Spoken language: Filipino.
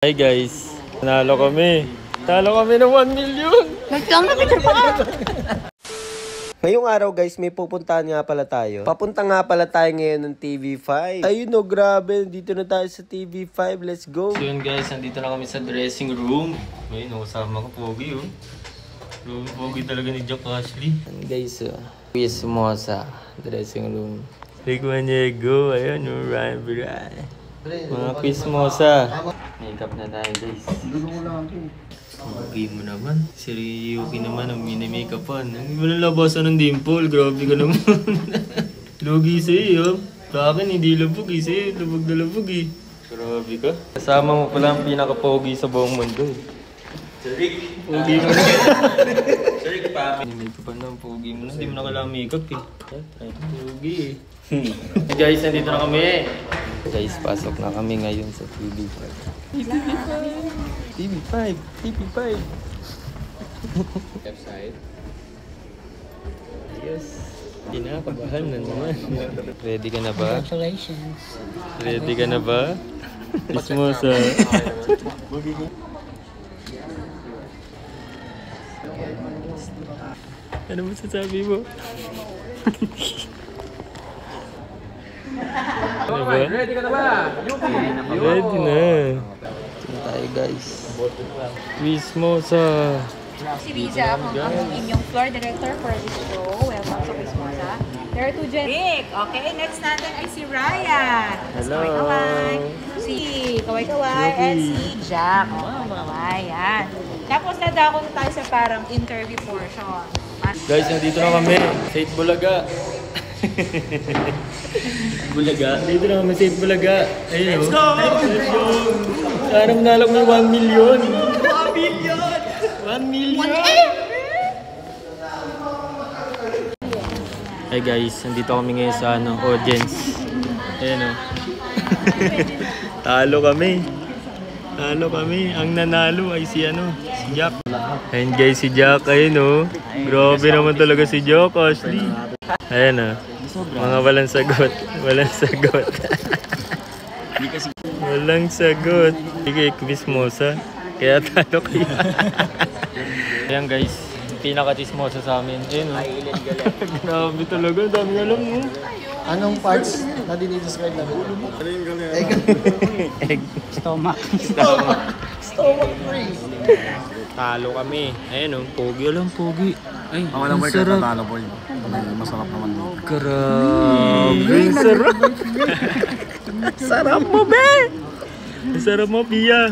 Hi guys, nanalo kami. Nanalo kami ng 1 million. Nagkang na picture pa ka. Ngayong araw guys, may pupuntahan nga pala tayo. Papunta nga pala tayo ngayon ng TV5. Ayun no, grabe. Dito na tayo sa TV5. Let's go. So yun guys, nandito na kami sa dressing room. Ayun, kasama ko Pogi oh. Pogi talaga ni Jack Ashley. Guys, Quiz mo sa dressing room. Rick Maniego, ayun oh, Ryan Biray. Mga quiz mo sa makeup na tayo guys. Pogi mo naman. Si Ryuki naman ang mini-makeupan. Ang malalabasan ng dimple. Grabe ka naman. Lugi sa'yo. Sa akin hindi labog eh. Sa'yo labog na labog eh. Grabe ka. Kasama mo pala ang pinaka-pogi sa buong mundo eh. Sir Rick. Pogi mo na. Sir Rick pa. Mini-makeupan na ang pogi mo na. Hindi mo na kailangan makeup eh. Pogi eh. Guys, nandito na kami. Guys, pasok na kami ngayon sa TV5. TV5. TV5. Left side. Yes. Kinakabahan na naman. Ready ka na ba? Congratulations. Ready ka na ba? Mismo sa... Ano mo sasabi mo? Ano ba? Ready ka na ba? Ready na. Ito tayo guys. Mismo sa... Si Riza, ang inyong floor director for this show. Welcome sa Quizmosa. There are two Rick. Okay, next natin ay si Ryan. Hello. Kaway-kaway. Si Kaway-kaway and si Jack. Oh, kaway. Yan. Tapos nadako na tayo sa parang interview portion. Guys, nandito na kami. Safe Bulaga. Bulaga? Dito na kami sa Bulaga. Ayun. Let's go! Let's go! Sana manalo mo 1 million. 1 million! 1 million! Hey guys, nandito kami ngayon sa audience. Ayan o. Talo kami. Talo kami. Ang nanalo ay si si Jack. Ayan guys, si Jack. Ayun o. Grabe naman talaga si Jack, Ashley. Ayan o. Mga walang sagot. Walang sagot. Walang sagot. Sige, Quizmosa. Kaya talo kayo. Ayan guys, pinaka-chismosa sa amin. Ayun o. Grabe talaga, dami alam mo. Anong parts na dinidescribe namin? Egg. Stomach. Stomach free. Talo kami. Ayun o, pogi alam, pogi. Ay, Ako lang boy, kahit natalo boy. Masarap naman din. Grabe, sarap. Sarap mo, be! Sarap mo, Pia.